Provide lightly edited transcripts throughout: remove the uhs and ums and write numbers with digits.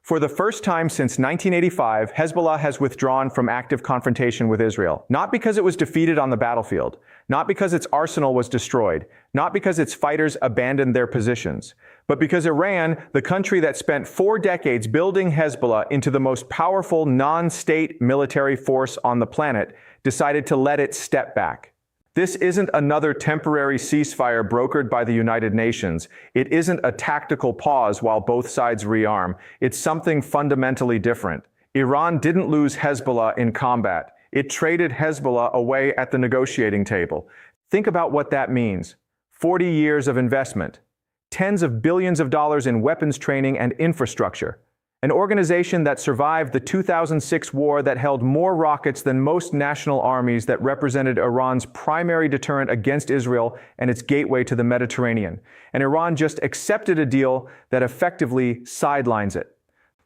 For the first time since 1985, Hezbollah has withdrawn from active confrontation with Israel. Not because it was defeated on the battlefield, not because its arsenal was destroyed, not because its fighters abandoned their positions, but because Iran, the country that spent 4 decades building Hezbollah into the most powerful non-state military force on the planet, decided to let it step back. This isn't another temporary ceasefire brokered by the United Nations. It isn't a tactical pause while both sides rearm. It's something fundamentally different. Iran didn't lose Hezbollah in combat. It traded Hezbollah away at the negotiating table. Think about what that means. 40 years of investment, tens of billions of dollars in weapons training and infrastructure. An organization that survived the 2006 war that held more rockets than most national armies, that represented Iran's primary deterrent against Israel and its gateway to the Mediterranean. And Iran just accepted a deal that effectively sidelines it.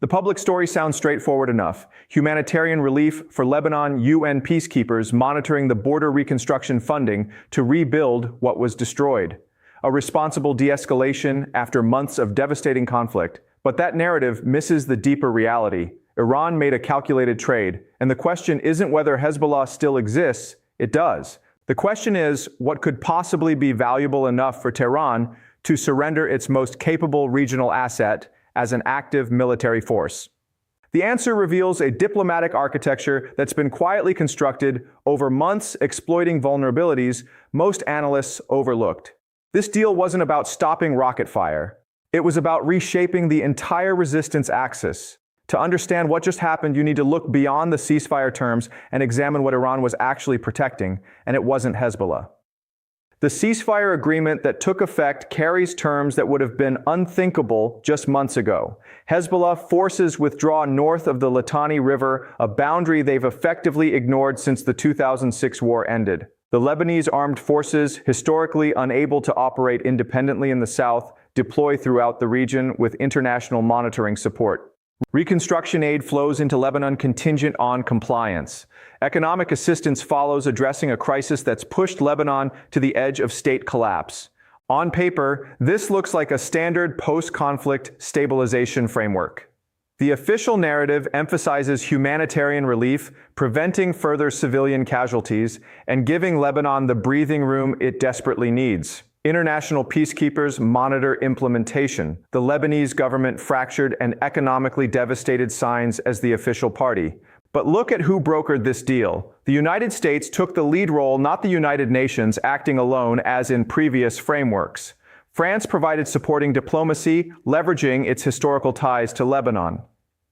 The public story sounds straightforward enough. Humanitarian relief for Lebanon, UN peacekeepers monitoring the border reconstruction funding to rebuild what was destroyed. A responsible de-escalation after months of devastating conflict. But that narrative misses the deeper reality. Iran made a calculated trade, and the question isn't whether Hezbollah still exists. It does. The question is, what could possibly be valuable enough for Tehran to surrender its most capable regional asset as an active military force? The answer reveals a diplomatic architecture that's been quietly constructed over months, exploiting vulnerabilities most analysts overlooked. This deal wasn't about stopping rocket fire. It was about reshaping the entire resistance axis. To understand what just happened, you need to look beyond the ceasefire terms and examine what Iran was actually protecting, and it wasn't Hezbollah. The ceasefire agreement that took effect carries terms that would have been unthinkable just months ago. Hezbollah forces withdraw north of the Litani River, a boundary they've effectively ignored since the 2006 war ended. The Lebanese armed forces, historically unable to operate independently in the south, deploy throughout the region with international monitoring support. Reconstruction aid flows into Lebanon contingent on compliance. Economic assistance follows, addressing a crisis that's pushed Lebanon to the edge of state collapse. On paper, this looks like a standard post-conflict stabilization framework. The official narrative emphasizes humanitarian relief, preventing further civilian casualties, and giving Lebanon the breathing room it desperately needs. International peacekeepers monitor implementation. The Lebanese government fractured and economically devastated signs as the official party. But look at who brokered this deal. The United States took the lead role, not the United Nations acting alone as in previous frameworks. France provided supporting diplomacy, leveraging its historical ties to Lebanon.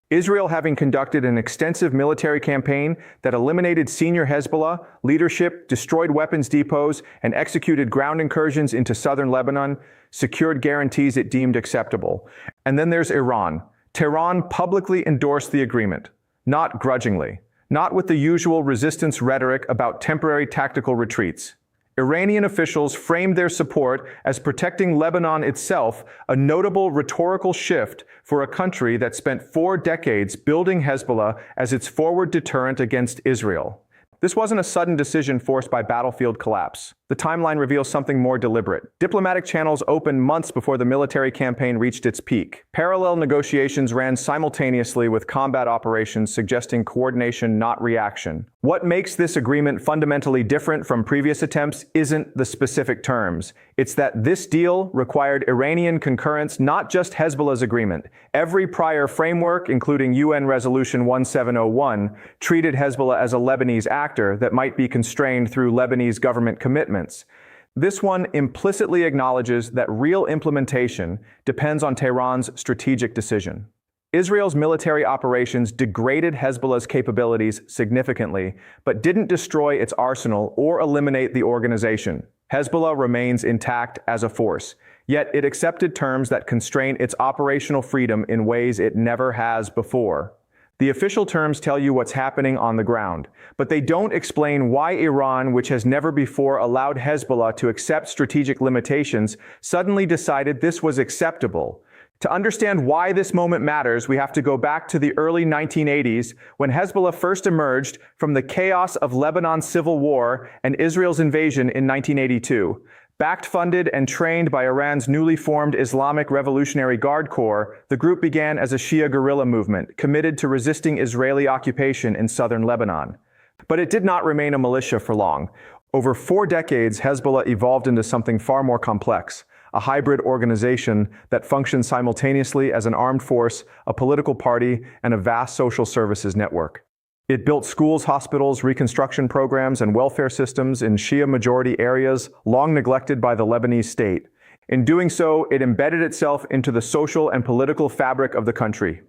Israel, having conducted an extensive military campaign that eliminated senior Hezbollah leadership, destroyed weapons depots, and executed ground incursions into southern Lebanon, secured guarantees it deemed acceptable. And then there's Iran. Tehran publicly endorsed the agreement, not grudgingly, not with the usual resistance rhetoric about temporary tactical retreats. Iranian officials framed their support as protecting Lebanon itself, a notable rhetorical shift for a country that spent 4 decades building Hezbollah as its forward deterrent against Israel. This wasn't a sudden decision forced by battlefield collapse. The timeline reveals something more deliberate. Diplomatic channels opened months before the military campaign reached its peak. Parallel negotiations ran simultaneously with combat operations, suggesting coordination, not reaction. What makes this agreement fundamentally different from previous attempts isn't the specific terms. It's that this deal required Iranian concurrence, not just Hezbollah's agreement. Every prior framework, including UN Resolution 1701, treated Hezbollah as a Lebanese actor that might be constrained through Lebanese government commitments. This one implicitly acknowledges that real implementation depends on Tehran's strategic decision. Israel's military operations degraded Hezbollah's capabilities significantly, but didn't destroy its arsenal or eliminate the organization. Hezbollah remains intact as a force, yet it accepted terms that constrain its operational freedom in ways it never has before. The official terms tell you what's happening on the ground, but they don't explain why Iran, which has never before allowed Hezbollah to accept strategic limitations, suddenly decided this was acceptable. To understand why this moment matters, we have to go back to the early 1980s, when Hezbollah first emerged from the chaos of Lebanon's civil war and Israel's invasion in 1982. Backed, funded, and trained by Iran's newly formed Islamic Revolutionary Guard Corps, the group began as a Shia guerrilla movement committed to resisting Israeli occupation in southern Lebanon. But it did not remain a militia for long. Over 4 decades, Hezbollah evolved into something far more complex, a hybrid organization that functions simultaneously as an armed force, a political party, and a vast social services network. It built schools, hospitals, reconstruction programs, and welfare systems in Shia-majority areas long neglected by the Lebanese state. In doing so, it embedded itself into the social and political fabric of the country.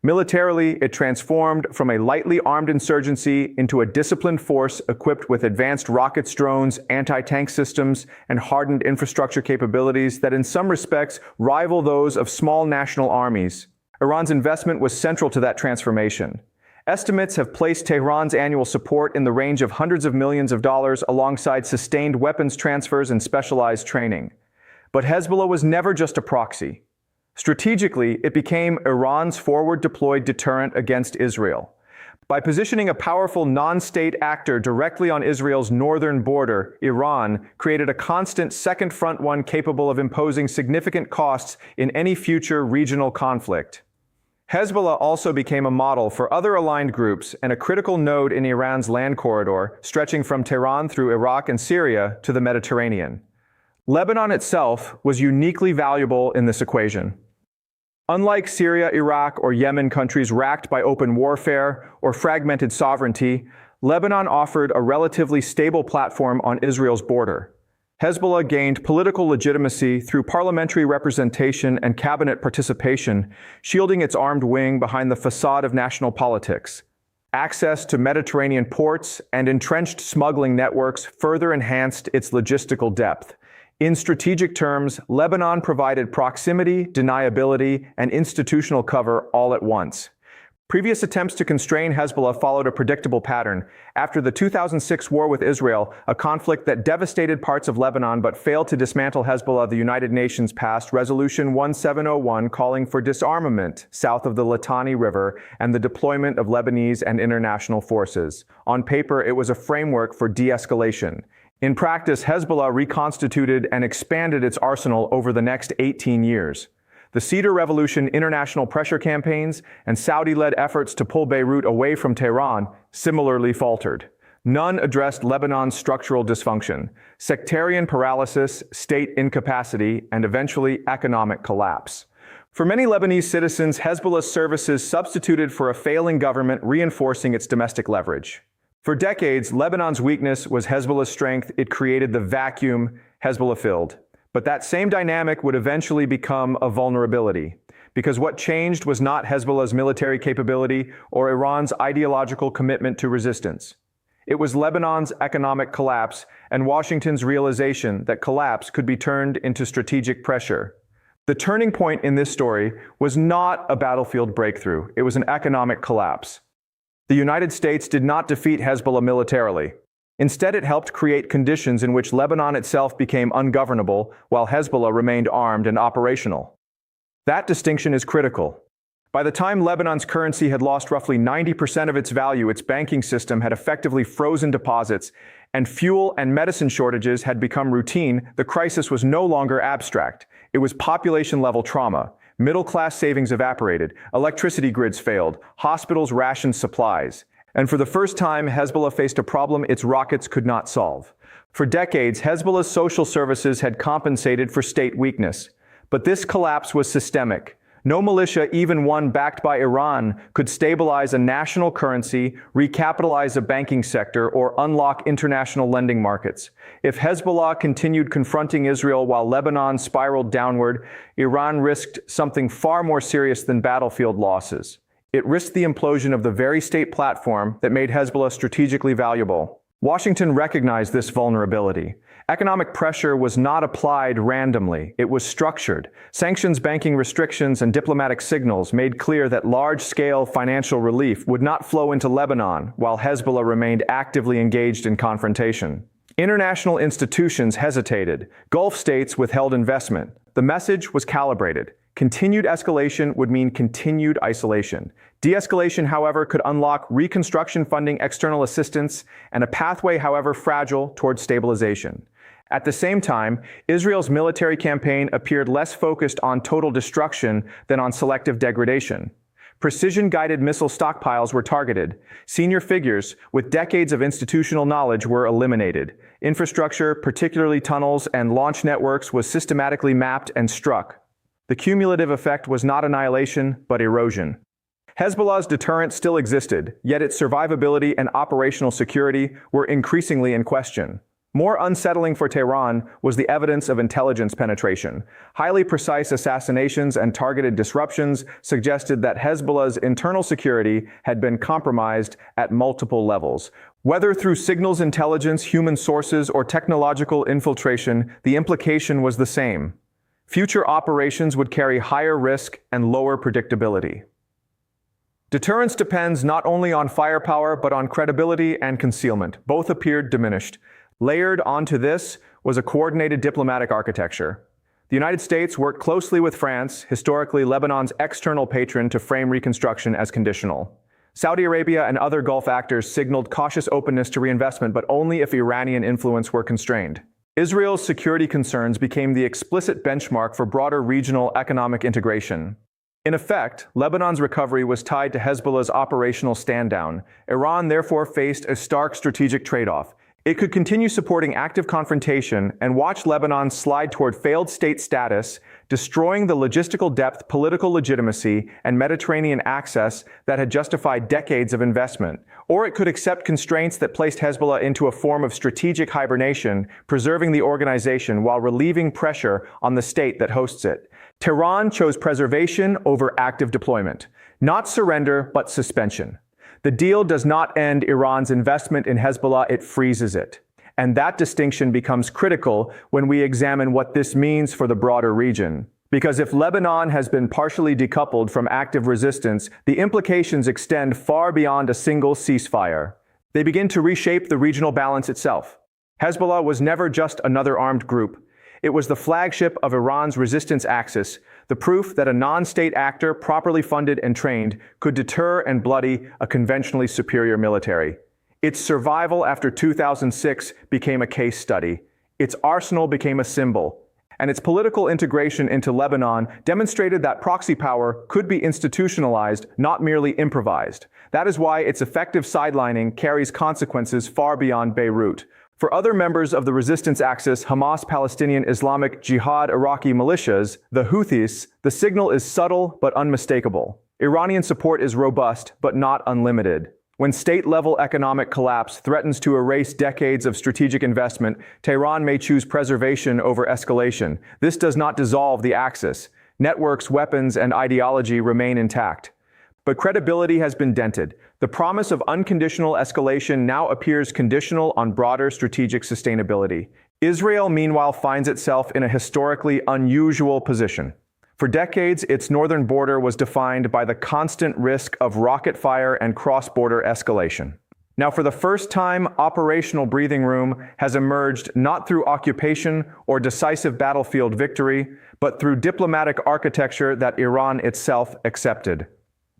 Militarily, it transformed from a lightly armed insurgency into a disciplined force equipped with advanced rockets, drones, anti-tank systems, and hardened infrastructure capabilities that in some respects rival those of small national armies. Iran's investment was central to that transformation. Estimates have placed Tehran's annual support in the range of hundreds of millions of dollars alongside sustained weapons transfers and specialized training. But Hezbollah was never just a proxy. Strategically, it became Iran's forward-deployed deterrent against Israel. By positioning a powerful non-state actor directly on Israel's northern border, Iran created a constant second front, one capable of imposing significant costs in any future regional conflict. Hezbollah also became a model for other aligned groups and a critical node in Iran's land corridor, stretching from Tehran through Iraq and Syria to the Mediterranean. Lebanon itself was uniquely valuable in this equation. Unlike Syria, Iraq, or Yemen, countries racked by open warfare or fragmented sovereignty, Lebanon offered a relatively stable platform on Israel's border. Hezbollah gained political legitimacy through parliamentary representation and cabinet participation, shielding its armed wing behind the facade of national politics. Access to Mediterranean ports and entrenched smuggling networks further enhanced its logistical depth. In strategic terms, Lebanon provided proximity, deniability, and institutional cover all at once. Previous attempts to constrain Hezbollah followed a predictable pattern. After the 2006 war with Israel, a conflict that devastated parts of Lebanon but failed to dismantle Hezbollah, the United Nations passed Resolution 1701 calling for disarmament south of the Litani River and the deployment of Lebanese and international forces. On paper, it was a framework for de-escalation. In practice, Hezbollah reconstituted and expanded its arsenal over the next 18 years. The Cedar Revolution international pressure campaigns and Saudi-led efforts to pull Beirut away from Tehran similarly faltered. None addressed Lebanon's structural dysfunction, sectarian paralysis, state incapacity, and eventually economic collapse. For many Lebanese citizens, Hezbollah's services substituted for a failing government, reinforcing its domestic leverage. For decades, Lebanon's weakness was Hezbollah's strength. It created the vacuum Hezbollah filled. But that same dynamic would eventually become a vulnerability, because what changed was not Hezbollah's military capability or Iran's ideological commitment to resistance. It was Lebanon's economic collapse and Washington's realization that collapse could be turned into strategic pressure. The turning point in this story was not a battlefield breakthrough, it was an economic collapse. The United States did not defeat Hezbollah militarily. Instead, it helped create conditions in which Lebanon itself became ungovernable, while Hezbollah remained armed and operational. That distinction is critical. By the time Lebanon's currency had lost roughly 90% of its value, its banking system had effectively frozen deposits, and fuel and medicine shortages had become routine. The crisis was no longer abstract. It was population-level trauma. Middle-class savings evaporated, electricity grids failed, hospitals rationed supplies. And for the first time, Hezbollah faced a problem its rockets could not solve. For decades, Hezbollah's social services had compensated for state weakness. But this collapse was systemic. No militia, even one backed by Iran, could stabilize a national currency, recapitalize a banking sector, or unlock international lending markets. If Hezbollah continued confronting Israel while Lebanon spiraled downward, Iran risked something far more serious than battlefield losses. It risked the implosion of the very state platform that made Hezbollah strategically valuable. Washington recognized this vulnerability. Economic pressure was not applied randomly. It was structured. Sanctions, banking restrictions, and diplomatic signals made clear that large-scale financial relief would not flow into Lebanon, while Hezbollah remained actively engaged in confrontation. International institutions hesitated. Gulf states withheld investment. The message was calibrated. Continued escalation would mean continued isolation. De-escalation, however, could unlock reconstruction funding, external assistance, and a pathway, however fragile, towards stabilization. At the same time, Israel's military campaign appeared less focused on total destruction than on selective degradation. Precision-guided missile stockpiles were targeted. Senior figures with decades of institutional knowledge were eliminated. Infrastructure, particularly tunnels and launch networks, was systematically mapped and struck. The cumulative effect was not annihilation, but erosion. Hezbollah's deterrent still existed, yet its survivability and operational security were increasingly in question. More unsettling for Tehran was the evidence of intelligence penetration. Highly precise assassinations and targeted disruptions suggested that Hezbollah's internal security had been compromised at multiple levels. Whether through signals intelligence, human sources, or technological infiltration, the implication was the same. Future operations would carry higher risk and lower predictability. Deterrence depends not only on firepower, but on credibility and concealment. Both appeared diminished. Layered onto this was a coordinated diplomatic architecture. The United States worked closely with France, historically Lebanon's external patron, to frame reconstruction as conditional. Saudi Arabia and other Gulf actors signaled cautious openness to reinvestment, but only if Iranian influence were constrained. Israel's security concerns became the explicit benchmark for broader regional economic integration. In effect, Lebanon's recovery was tied to Hezbollah's operational stand-down. Iran therefore faced a stark strategic trade-off. It could continue supporting active confrontation and watch Lebanon slide toward failed state status, destroying the logistical depth, political legitimacy, and Mediterranean access that had justified decades of investment. Or it could accept constraints that placed Hezbollah into a form of strategic hibernation, preserving the organization while relieving pressure on the state that hosts it. Tehran chose preservation over active deployment. Not surrender, but suspension. The deal does not end Iran's investment in Hezbollah, it freezes it. And that distinction becomes critical when we examine what this means for the broader region. Because if Lebanon has been partially decoupled from active resistance, the implications extend far beyond a single ceasefire. They begin to reshape the regional balance itself. Hezbollah was never just another armed group. It was the flagship of Iran's resistance axis, the proof that a non-state actor properly funded and trained could deter and bloody a conventionally superior military. Its survival after 2006 became a case study. Its arsenal became a symbol. And its political integration into Lebanon demonstrated that proxy power could be institutionalized, not merely improvised. That is why its effective sidelining carries consequences far beyond Beirut. For other members of the resistance axis, Hamas, Palestinian Islamic Jihad, Iraqi militias, the Houthis, the signal is subtle but unmistakable. Iranian support is robust but not unlimited. When state-level economic collapse threatens to erase decades of strategic investment, Tehran may choose preservation over escalation. This does not dissolve the axis. Networks, weapons, and ideology remain intact. But credibility has been dented. The promise of unconditional escalation now appears conditional on broader strategic sustainability. Israel, meanwhile, finds itself in a historically unusual position. For decades, its northern border was defined by the constant risk of rocket fire and cross-border escalation. Now, for the first time, operational breathing room has emerged not through occupation or decisive battlefield victory, but through diplomatic architecture that Iran itself accepted.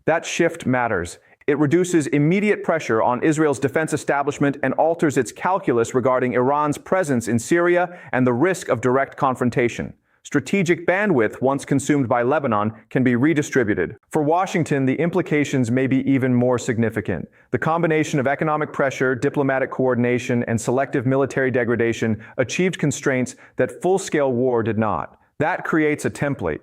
That shift matters. It reduces immediate pressure on Israel's defense establishment and alters its calculus regarding Iran's presence in Syria and the risk of direct confrontation. Strategic bandwidth, once consumed by Lebanon, can be redistributed. For Washington, the implications may be even more significant. The combination of economic pressure, diplomatic coordination, and selective military degradation achieved constraints that full-scale war did not. That creates a template.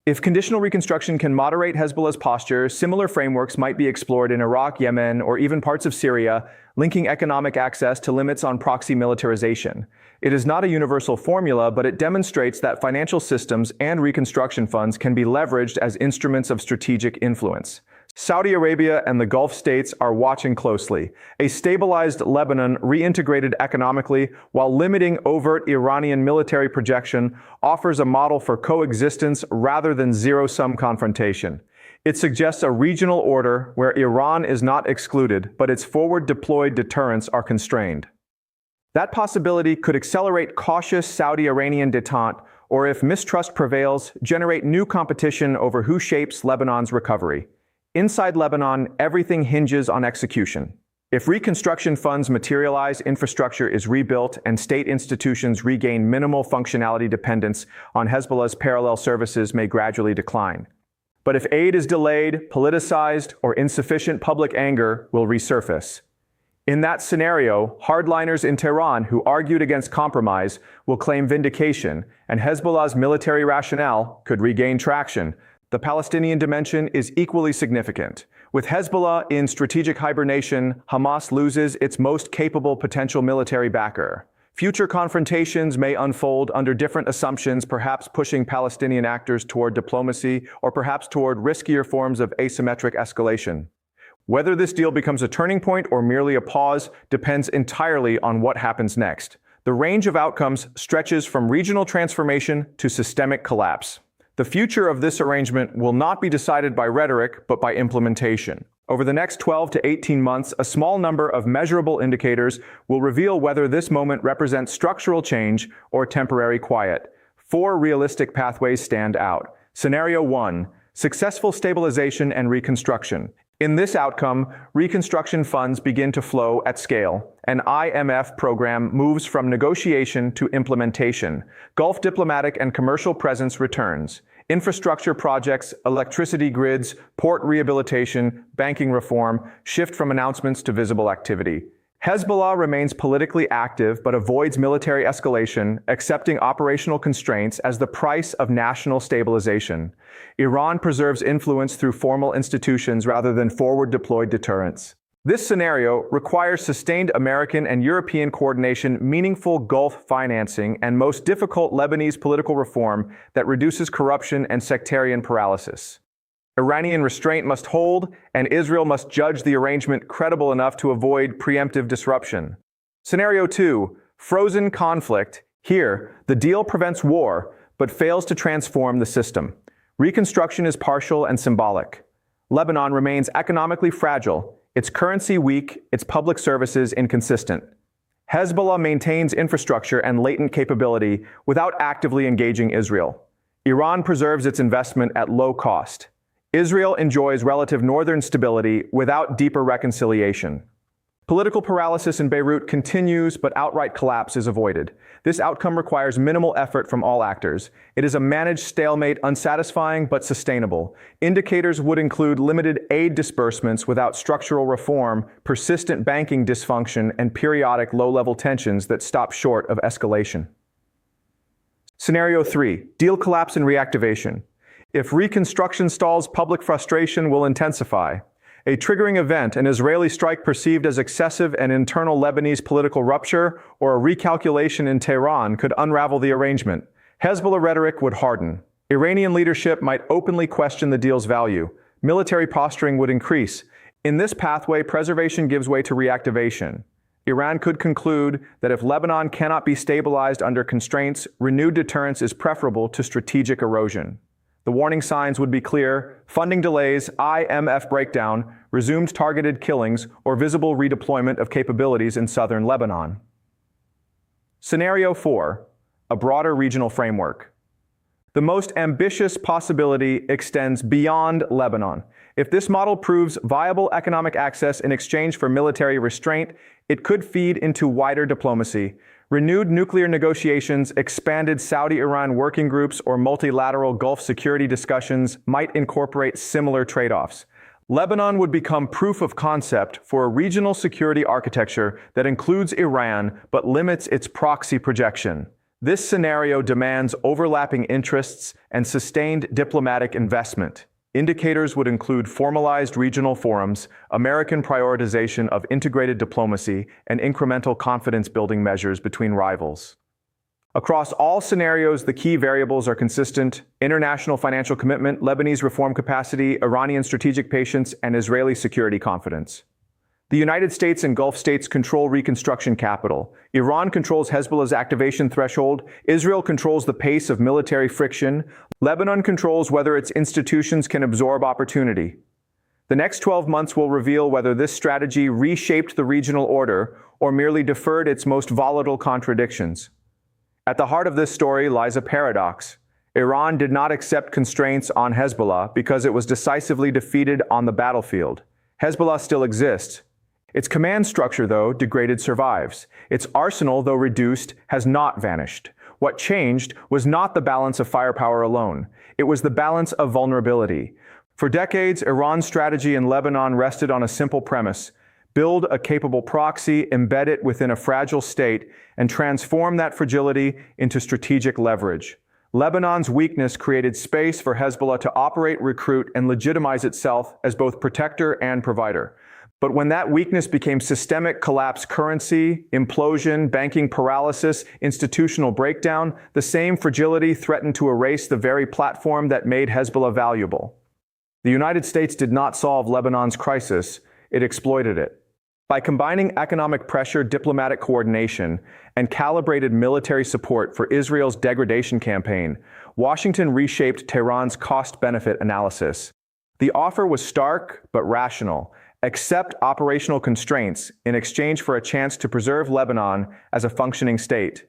If conditional reconstruction can moderate Hezbollah's posture, similar frameworks might be explored in Iraq, Yemen, or even parts of Syria, linking economic access to limits on proxy militarization. It is not a universal formula, but it demonstrates that financial systems and reconstruction funds can be leveraged as instruments of strategic influence. Saudi Arabia and the Gulf states are watching closely. A stabilized Lebanon, reintegrated economically while limiting overt Iranian military projection, offers a model for coexistence rather than zero-sum confrontation. It suggests a regional order where Iran is not excluded, but its forward-deployed deterrents are constrained. That possibility could accelerate cautious Saudi-Iranian détente, or if mistrust prevails, generate new competition over who shapes Lebanon's recovery. Inside Lebanon, everything hinges on execution. If reconstruction funds materialize, infrastructure is rebuilt, and state institutions regain minimal functionality, dependence on Hezbollah's parallel services may gradually decline. But if aid is delayed, politicized, or insufficient, public anger will resurface. In that scenario, hardliners in Tehran who argued against compromise will claim vindication, and Hezbollah's military rationale could regain traction. The Palestinian dimension is equally significant. With Hezbollah in strategic hibernation, Hamas loses its most capable potential military backer. Future confrontations may unfold under different assumptions, perhaps pushing Palestinian actors toward diplomacy or perhaps toward riskier forms of asymmetric escalation. Whether this deal becomes a turning point or merely a pause depends entirely on what happens next. The range of outcomes stretches from regional transformation to systemic collapse. The future of this arrangement will not be decided by rhetoric, but by implementation. Over the next 12 to 18 months, a small number of measurable indicators will reveal whether this moment represents structural change or temporary quiet. 4 realistic pathways stand out. Scenario 1: successful stabilization and reconstruction. In this outcome, reconstruction funds begin to flow at scale. An IMF program moves from negotiation to implementation. Gulf diplomatic and commercial presence returns. Infrastructure projects, electricity grids, port rehabilitation, banking reform shift from announcements to visible activity. Hezbollah remains politically active but avoids military escalation, accepting operational constraints as the price of national stabilization. Iran preserves influence through formal institutions rather than forward-deployed deterrents. This scenario requires sustained American and European coordination, meaningful Gulf financing, and most difficult Lebanese political reform that reduces corruption and sectarian paralysis. Iranian restraint must hold, and Israel must judge the arrangement credible enough to avoid preemptive disruption. Scenario 2: frozen conflict. Here, the deal prevents war, but fails to transform the system. Reconstruction is partial and symbolic. Lebanon remains economically fragile, its currency weak, its public services inconsistent. Hezbollah maintains infrastructure and latent capability without actively engaging Israel. Iran preserves its investment at low cost. Israel enjoys relative northern stability without deeper reconciliation. Political paralysis in Beirut continues, but outright collapse is avoided. This outcome requires minimal effort from all actors. It is a managed stalemate, unsatisfying but sustainable. Indicators would include limited aid disbursements without structural reform, persistent banking dysfunction, and periodic low-level tensions that stop short of escalation. Scenario 3: deal collapse and reactivation. If reconstruction stalls, public frustration will intensify. A triggering event, an Israeli strike perceived as excessive, an internal Lebanese political rupture, or a recalculation in Tehran could unravel the arrangement. Hezbollah rhetoric would harden. Iranian leadership might openly question the deal's value. Military posturing would increase. In this pathway, preservation gives way to reactivation. Iran could conclude that if Lebanon cannot be stabilized under constraints, renewed deterrence is preferable to strategic erosion. The warning signs would be clear: funding delays, IMF breakdown, resumed targeted killings, or visible redeployment of capabilities in southern Lebanon. Scenario 4: a broader regional framework. The most ambitious possibility extends beyond Lebanon. If this model proves viable economic access in exchange for military restraint, it could feed into wider diplomacy. Renewed nuclear negotiations, expanded Saudi-Iran working groups, or multilateral Gulf security discussions might incorporate similar trade-offs. Lebanon would become proof of concept for a regional security architecture that includes Iran but limits its proxy projection. This scenario demands overlapping interests and sustained diplomatic investment. Indicators would include formalized regional forums, American prioritization of integrated diplomacy, and incremental confidence-building measures between rivals. Across all scenarios, the key variables are consistent: international financial commitment, Lebanese reform capacity, Iranian strategic patience, and Israeli security confidence. The United States and Gulf states control reconstruction capital. Iran controls Hezbollah's activation threshold. Israel controls the pace of military friction. Lebanon controls whether its institutions can absorb opportunity. The next 12 months will reveal whether this strategy reshaped the regional order or merely deferred its most volatile contradictions. At the heart of this story lies a paradox. Iran did not accept constraints on Hezbollah because it was decisively defeated on the battlefield. Hezbollah still exists. Its command structure, though degraded, survives. Its arsenal, though reduced, has not vanished. What changed was not the balance of firepower alone. It was the balance of vulnerability. For decades, Iran's strategy in Lebanon rested on a simple premise: build a capable proxy, embed it within a fragile state, and transform that fragility into strategic leverage. Lebanon's weakness created space for Hezbollah to operate, recruit, and legitimize itself as both protector and provider. But when that weakness became systemic collapse, currency, implosion, banking paralysis, institutional breakdown, the same fragility threatened to erase the very platform that made Hezbollah valuable. The United States did not solve Lebanon's crisis, it exploited it. By combining economic pressure, diplomatic coordination, and calibrated military support for Israel's degradation campaign, Washington reshaped Tehran's cost-benefit analysis. The offer was stark but rational: accept operational constraints in exchange for a chance to preserve Lebanon as a functioning state.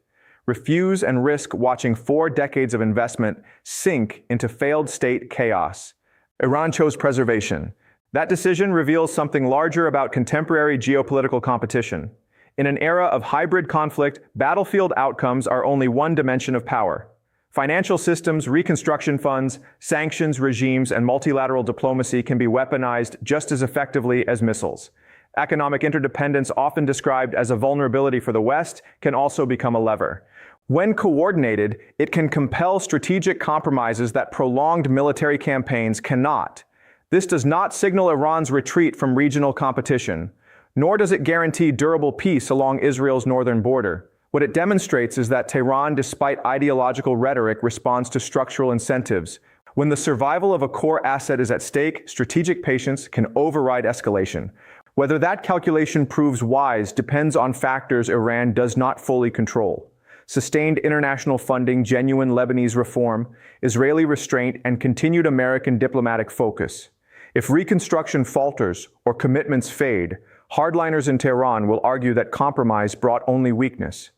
Refuse and risk watching 4 decades of investment sink into failed state chaos. Iran chose preservation. That decision reveals something larger about contemporary geopolitical competition. In an era of hybrid conflict, battlefield outcomes are only one dimension of power. Financial systems, reconstruction funds, sanctions regimes, and multilateral diplomacy can be weaponized just as effectively as missiles. Economic interdependence, often described as a vulnerability for the West, can also become a lever. When coordinated, it can compel strategic compromises that prolonged military campaigns cannot. This does not signal Iran's retreat from regional competition, nor does it guarantee durable peace along Israel's northern border. What it demonstrates is that Tehran, despite ideological rhetoric, responds to structural incentives. When the survival of a core asset is at stake, strategic patience can override escalation. Whether that calculation proves wise depends on factors Iran does not fully control: sustained international funding, genuine Lebanese reform, Israeli restraint, and continued American diplomatic focus. If reconstruction falters or commitments fade, hardliners in Tehran will argue that compromise brought only weakness.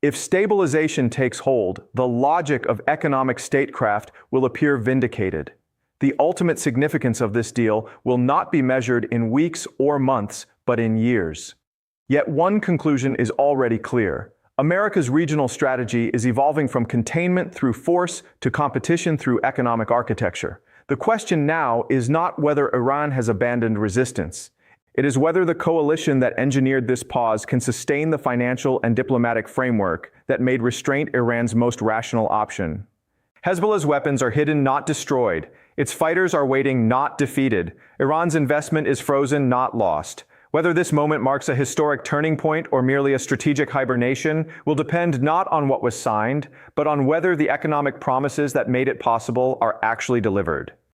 If stabilization takes hold, the logic of economic statecraft will appear vindicated. The ultimate significance of this deal will not be measured in weeks or months, but in years. Yet one conclusion is already clear: America's regional strategy is evolving from containment through force to competition through economic architecture. The question now is not whether Iran has abandoned resistance. It is whether the coalition that engineered this pause can sustain the financial and diplomatic framework that made restraint Iran's most rational option. Hezbollah's weapons are hidden, not destroyed. Its fighters are waiting, not defeated. Iran's investment is frozen, not lost. Whether this moment marks a historic turning point or merely a strategic hibernation will depend not on what was signed, but on whether the economic promises that made it possible are actually delivered.